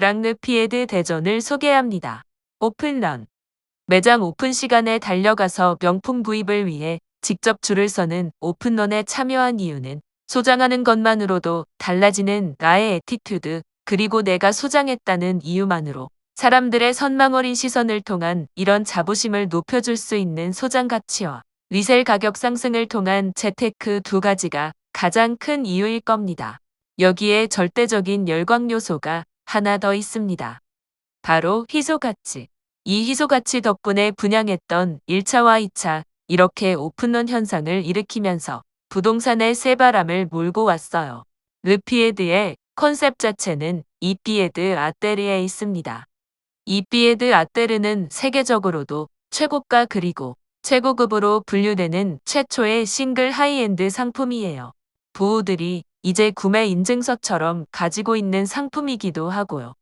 그랑르 피에드 대전을 소개합니다. 오픈런. 매장 오픈 시간에 달려가서 명품 구입을 위해 직접 줄을 서는 오픈런에 참여한 이유는 소장하는 것만으로도 달라지는 나의 애티튜드, 그리고 내가 소장했다는 이유만으로 사람들의 선망 어린 시선을 통한 이런 자부심을 높여줄 수 있는 소장 가치와 리셀 가격 상승을 통한 재테크 두 가지가 가장 큰 이유일 겁니다. 여기에 절대적인 열광 요소가 하나 더 있습니다. 바로 희소 가치. 이 희소 가치 덕분에 분양했던 1차와 2차 이렇게 오픈런 현상을 일으키면서 부동산의 새바람을 몰고 왔어요. 르피에드의 컨셉 자체는 이피에드 아테르에 있습니다. 이피에드 아테르는 세계적으로도 최고가 그리고 최고급으로 분류되는 최초의 싱글 하이엔드 상품이에요. 부호들이 이제 구매 인증서처럼 가지고 있는 상품이기도 하고요.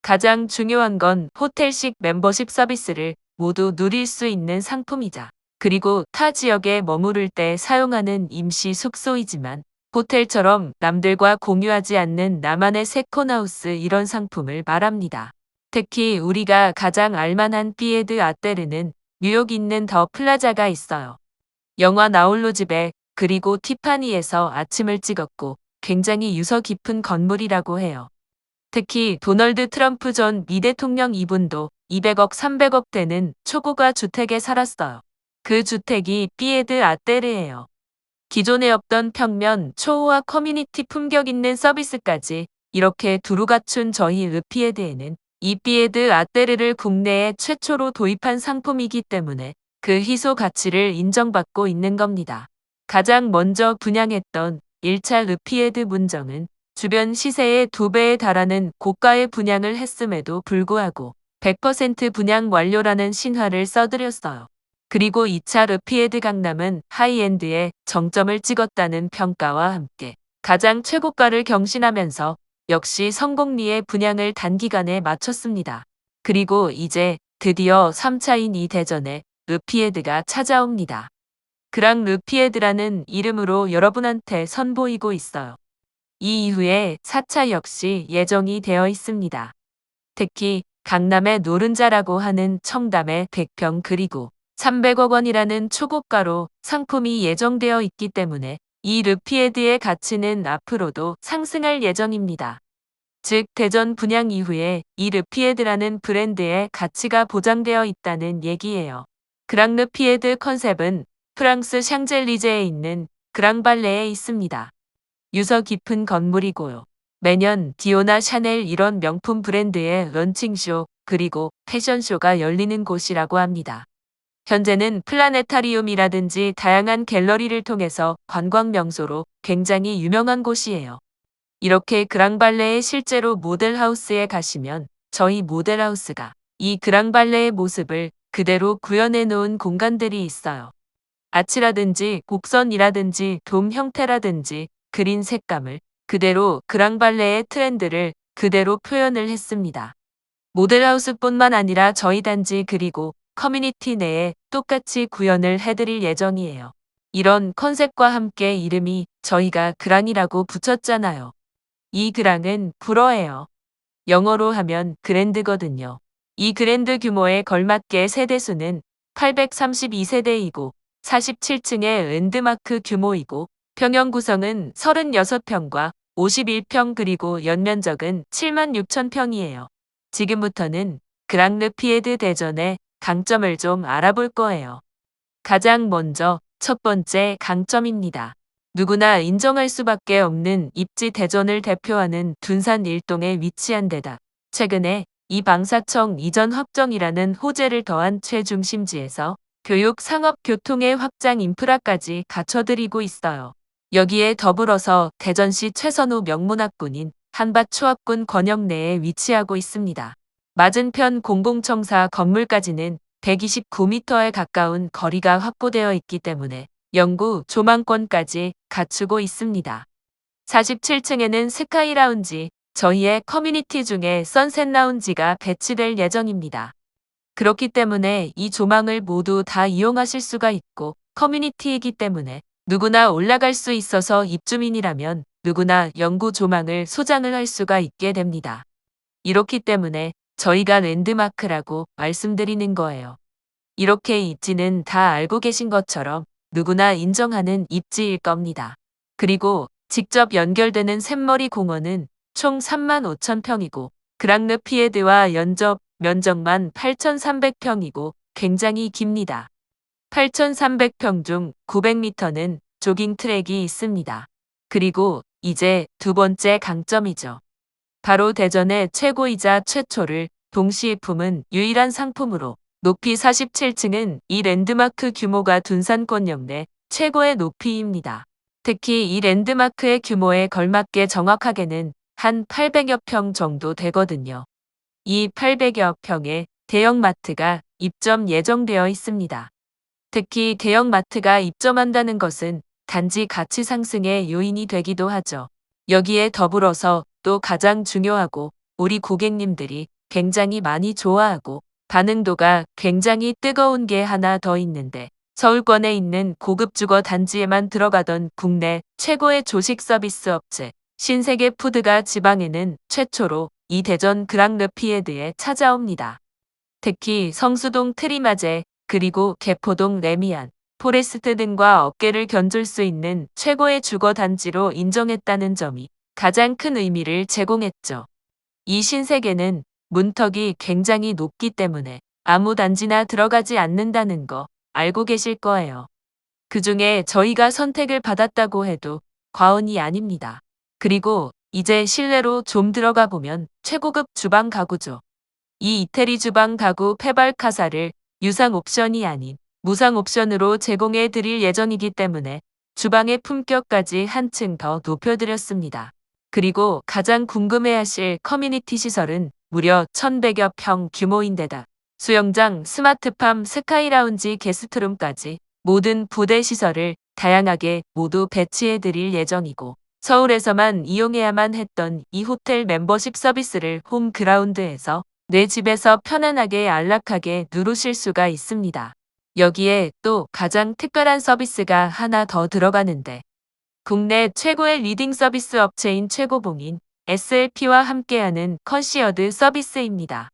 가장 중요한 건 호텔식 멤버십 서비스를 모두 누릴 수 있는 상품이자, 그리고 타 지역에 머무를 때 사용하는 임시 숙소이지만 호텔처럼 남들과 공유하지 않는 나만의 세컨하우스, 이런 상품을 말합니다. 특히 우리가 가장 알만한 피에드 아테르는 뉴욕 있는 더 플라자가 있어요. 영화 나홀로 집에 그리고 티파니에서 아침을 찍었고 굉장히 유서 깊은 건물이라고 해요. 특히 도널드 트럼프 전 미 대통령 이분도 200억, 300억 되는 초고가 주택에 살았어요. 그 주택이 피에드 아테르예요. 기존에 없던 평면, 초호화 커뮤니티 품격 있는 서비스까지 이렇게 두루 갖춘 저희 르피에드에는 이 피에드 아테르를 국내에 최초로 도입한 상품이기 때문에 그 희소 가치를 인정받고 있는 겁니다. 가장 먼저 분양했던 1차 르피에드 문정은 주변 시세의 2배에 달하는 고가의 분양을 했음에도 불구하고 100% 분양 완료라는 신화를 써드렸어요. 그리고 2차 르피에드 강남은 하이엔드의 정점을 찍었다는 평가와 함께 가장 최고가를 경신하면서 역시 성공리의 분양을 단기간에 마쳤습니다. 그리고 이제 드디어 3차인 이 대전에 르피에드가 찾아옵니다. 그랑 르피에드라는 이름으로 여러분한테 선보이고 있어요. 이 이후에 4차 역시 예정이 되어 있습니다. 특히 강남의 노른자라고 하는 청담의 100평 그리고 300억 원이라는 초고가로 상품이 예정되어 있기 때문에 이 르피에드의 가치는 앞으로도 상승할 예정입니다. 즉 대전 분양 이후에 이 르피에드라는 브랜드의 가치가 보장되어 있다는 얘기예요. 그랑 르피에드 컨셉은 프랑스 샹젤리제에 있는 그랑발레에 있습니다. 유서 깊은 건물이고요. 매년 디오나 샤넬 이런 명품 브랜드의 런칭쇼 그리고 패션쇼가 열리는 곳이라고 합니다. 현재는 플라네타리움이라든지 다양한 갤러리를 통해서 관광 명소로 굉장히 유명한 곳이에요. 이렇게 그랑발레의 실제로 모델하우스에 가시면 저희 모델하우스가 이 그랑발레의 모습을 그대로 구현해 놓은 공간들이 있어요. 아치라든지 곡선이라든지 돔 형태라든지 그린 색감을 그대로 그랑발레의 트렌드를 그대로 표현을 했습니다. 모델하우스뿐만 아니라 저희 단지 그리고 커뮤니티 내에 똑같이 구현을 해드릴 예정이에요. 이런 컨셉과 함께 이름이 저희가 그랑이라고 붙였잖아요. 이 그랑은 불어예요. 영어로 하면 그랜드거든요. 이 그랜드 규모에 걸맞게 세대수는 832세대이고 47층의 랜드마크 규모이고 평형 구성은 36평과 51평 그리고 연면적은 76,000평이에요. 지금부터는 그랑르 피에드 대전의 강점을 좀 알아볼 거예요. 가장 먼저 첫 번째 강점입니다. 누구나 인정할 수밖에 없는 입지 대전을 대표하는 둔산 일동에 위치한 데다 최근에 이 방사청 이전 확정이라는 호재를 더한 최중심지에서 교육, 상업, 교통의 확장 인프라까지 갖춰드리고 있어요. 여기에 더불어서 대전시 최선호 명문학군인 한밭초합군 권역 내에 위치하고 있습니다. 맞은편 공공청사 건물까지는 129m에 가까운 거리가 확보되어 있기 때문에 영구 조망권까지 갖추고 있습니다. 47층에는 스카이 라운지, 저희의 커뮤니티 중에 선셋 라운지가 배치될 예정입니다. 그렇기 때문에 이 조망을 모두 다 이용하실 수가 있고 커뮤니티이기 때문에 누구나 올라갈 수 있어서 입주민이라면 누구나 영구 조망을 소장을 할 수가 있게 됩니다. 이렇기 때문에 저희가 랜드마크라고 말씀드리는 거예요. 이렇게 입지는 다 알고 계신 것처럼 누구나 인정하는 입지일 겁니다. 그리고 직접 연결되는 샘머리 공원은 총 35,000평이고 그랑르 피에드와 연접 면적만 8,300평이고 굉장히 깁니다. 8,300평 중 900m는 조깅 트랙이 있습니다. 그리고 이제 두 번째 강점이죠. 바로 대전의 최고이자 최초를 동시에 품은 유일한 상품으로 높이 47층은 이 랜드마크 규모가 둔산권 역내 최고의 높이입니다. 특히 이 랜드마크의 규모에 걸맞게 정확하게는 한 800여 평 정도 되거든요. 이 800여 평의 대형마트가 입점 예정되어 있습니다. 특히 대형마트가 입점한다는 것은 단지 가치 상승의 요인이 되기도 하죠. 여기에 더불어서 또 가장 중요하고 우리 고객님들이 굉장히 많이 좋아하고 반응도가 굉장히 뜨거운 게 하나 더 있는데 서울권에 있는 고급 주거 단지에만 들어가던 국내 최고의 조식 서비스 업체 신세계 푸드가 지방에는 최초로 이 대전 그랑르 피에드에 찾아옵니다. 특히 성수동 트리마제 그리고 개포동 레미안, 포레스트 등과 어깨를 견줄 수 있는 최고의 주거 단지로 인정했다는 점이 가장 큰 의미를 제공했죠. 이 신세계는 문턱이 굉장히 높기 때문에 아무 단지나 들어가지 않는다는 거 알고 계실 거예요. 그중에 저희가 선택을 받았다고 해도 과언이 아닙니다. 그리고 이제 실내로 좀 들어가 보면 최고급 주방 가구죠. 이 이태리 주방 가구 페발카사를 유상 옵션이 아닌 무상 옵션으로 제공해 드릴 예정이기 때문에 주방의 품격까지 한층 더 높여드렸습니다. 그리고 가장 궁금해하실 커뮤니티 시설은 무려 1,100여 평 규모인데다 수영장, 스마트팜, 스카이라운지, 게스트룸까지 모든 부대 시설을 다양하게 모두 배치해 드릴 예정이고 서울에서만 이용해야만 했던 이 호텔 멤버십 서비스를 홈그라운드에서 내 집에서 편안하게 안락하게 누르실 수가 있습니다. 여기에 또 가장 특별한 서비스가 하나 더 들어가는데 국내 최고의 리딩 서비스 업체인 최고봉인 SLP와 함께하는 컨시어드 서비스입니다.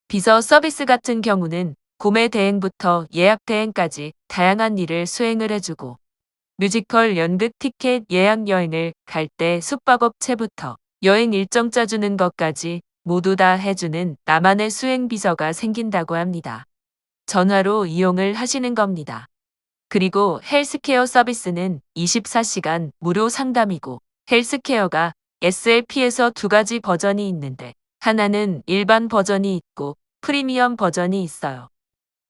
비서 서비스 같은 경우는 구매 대행부터 예약 대행까지 다양한 일을 수행을 해주고 뮤지컬 연극 티켓 예약 여행을 갈 때 숙박업체부터 여행 일정 짜주는 것까지 모두 다 해주는 나만의 수행 비서가 생긴다고 합니다. 전화로 이용을 하시는 겁니다. 그리고 헬스케어 서비스는 24시간 무료 상담이고 헬스케어가 SLP에서 두 가지 버전이 있는데 하나는 일반 버전이 있고 프리미엄 버전이 있어요.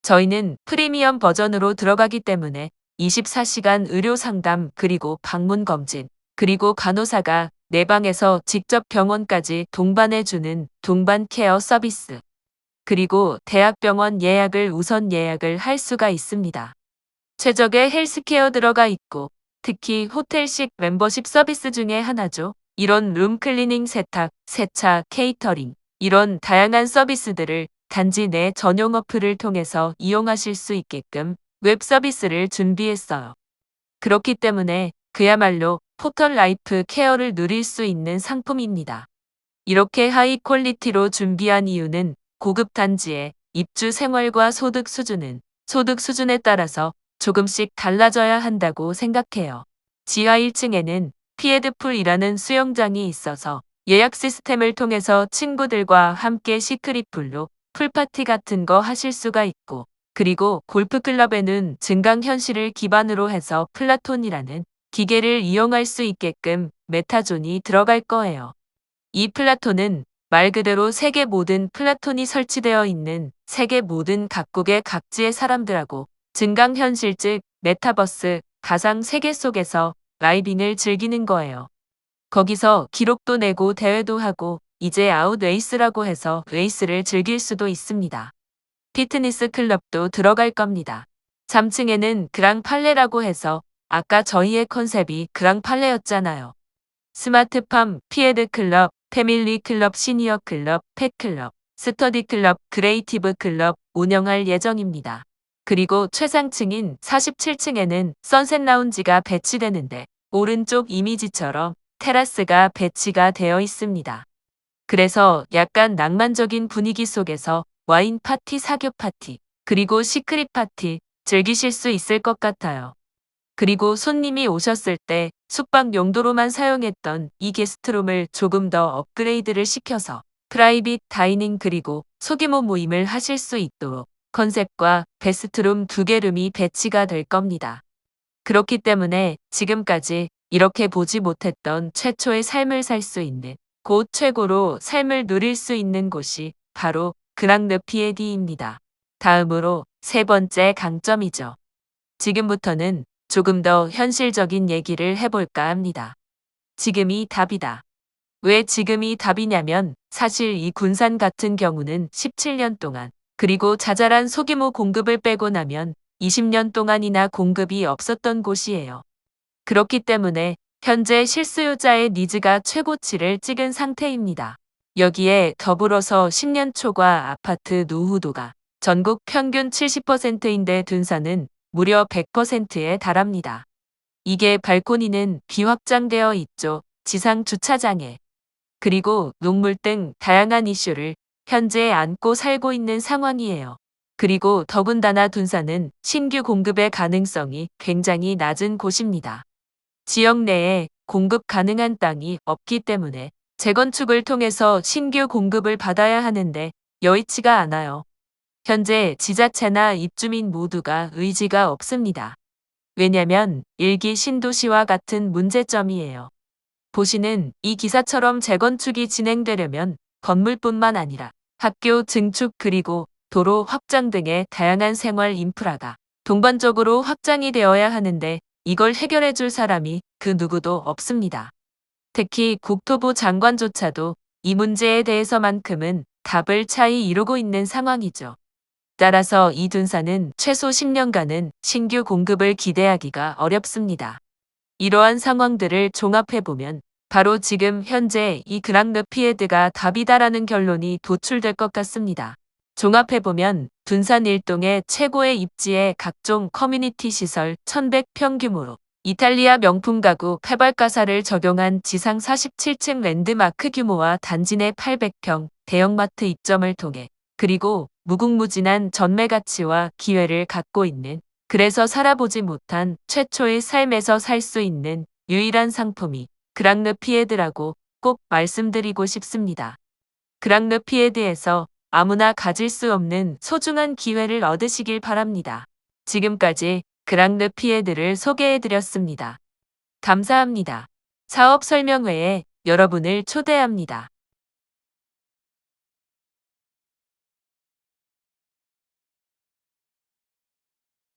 저희는 프리미엄 버전으로 들어가기 때문에 24시간 의료 상담 그리고 방문 검진 그리고 간호사가 내 방에서 직접 병원까지 동반해주는 동반 케어 서비스 그리고 대학병원 예약을 우선 예약을 할 수가 있습니다. 최적의 헬스케어 들어가 있고 특히 호텔식 멤버십 서비스 중에 하나죠. 이런 룸클리닝 세탁, 세차, 케이터링 이런 다양한 서비스들을 단지 내 전용 어플을 통해서 이용하실 수 있게끔 웹 서비스를 준비했어요. 그렇기 때문에 그야말로 포털 라이프 케어를 누릴 수 있는 상품입니다. 이렇게 하이 퀄리티로 준비한 이유는 고급 단지의 입주 생활과 소득 수준에 따라서 조금씩 달라져야 한다고 생각해요. 지하 1층에는 피에드풀이라는 수영장이 있어서 예약 시스템을 통해서 친구들과 함께 시크릿풀로 풀파티 같은 거 하실 수가 있고 그리고 골프클럽에는 증강현실을 기반으로 해서 플라톤이라는 기계를 이용할 수 있게끔 메타존이 들어갈 거예요. 이 플라톤은 말 그대로 세계 모든 플라톤이 설치되어 있는 세계 모든 각국의 각지의 사람들하고 증강현실 즉 메타버스 가상 세계 속에서 라이빙을 즐기는 거예요. 거기서 기록도 내고 대회도 하고 이제 아웃레이스라고 해서 레이스를 즐길 수도 있습니다. 피트니스 클럽도 들어갈 겁니다. 3층에는 그랑팔레라고 해서 아까 저희의 컨셉이 그랑팔레였잖아요. 스마트팜, 피에드 클럽, 패밀리 클럽, 시니어 클럽, 펫 클럽, 스터디 클럽, 크리에이티브 클럽 운영할 예정입니다. 그리고 최상층인 47층에는 선셋 라운지가 배치되는데 오른쪽 이미지처럼 테라스가 배치가 되어 있습니다. 그래서 약간 낭만적인 분위기 속에서 와인 파티, 사교 파티, 그리고 시크릿 파티 즐기실 수 있을 것 같아요. 그리고 손님이 오셨을 때 숙박 용도로만 사용했던 이 게스트룸을 조금 더 업그레이드를 시켜서 프라이빗 다이닝 그리고 소규모 모임을 하실 수 있도록 컨셉과 베스트룸 두 개 룸이 배치가 될 겁니다. 그렇기 때문에 지금까지 이렇게 보지 못했던 최초의 삶을 살 수 있는 곳, 최고로 삶을 누릴 수 있는 곳이 바로 그랑르 피에디입니다. 다음으로 세 번째 강점이죠. 지금부터는 조금 더 현실적인 얘기를 해볼까 합니다. 지금이 답이다. 왜 지금이 답이냐면 사실 이 군산 같은 경우는 17년 동안 그리고 자잘한 소규모 공급을 빼고 나면 20년 동안이나 공급이 없었던 곳이에요. 그렇기 때문에 현재 실수요자의 니즈가 최고치를 찍은 상태입니다. 여기에 더불어서 10년 초과 아파트 노후도가 전국 평균 70%인데 둔산은 무려 100%에 달합니다. 이게 발코니는 비확장되어 있죠. 지상 주차장에. 그리고 녹물 등 다양한 이슈를 현재 안고 살고 있는 상황이에요. 그리고 더군다나 둔산은 신규 공급의 가능성이 굉장히 낮은 곳입니다. 지역 내에 공급 가능한 땅이 없기 때문에 재건축을 통해서 신규 공급을 받아야 하는데 여의치가 않아요. 현재 지자체나 입주민 모두가 의지가 없습니다. 왜냐면 일기 신도시와 같은 문제점이에요. 보시는 이 기사처럼 재건축이 진행되려면 건물뿐만 아니라 학교 증축 그리고 도로 확장 등의 다양한 생활 인프라가 동반적으로 확장이 되어야 하는데 이걸 해결해 줄 사람이 그 누구도 없습니다. 특히 국토부 장관조차도 이 문제에 대해서만큼은 답을 차이 이루고 있는 상황이죠. 따라서 이 둔산은 최소 10년간은 신규 공급을 기대하기가 어렵습니다. 이러한 상황들을 종합해보면 바로 지금 현재 이 그랑르 피에드가 답이다라는 결론이 도출될 것 같습니다. 종합해보면 둔산 일동의 최고의 입지에 각종 커뮤니티 시설 1100평 규모로 이탈리아 명품 가구 페발카사를 적용한 지상 47층 랜드마크 규모와 단지 내 800평 대형마트 입점을 통해 그리고 무궁무진한 전매 가치와 기회를 갖고 있는 그래서 살아보지 못한 최초의 삶에서 살 수 있는 유일한 상품이 그랑르 피에드라고 꼭 말씀드리고 싶습니다. 그랑르 피에드에서 아무나 가질 수 없는 소중한 기회를 얻으시길 바랍니다. 지금까지 그랑르 피에드를 소개해드렸습니다. 감사합니다. 사업 설명회에 여러분을 초대합니다.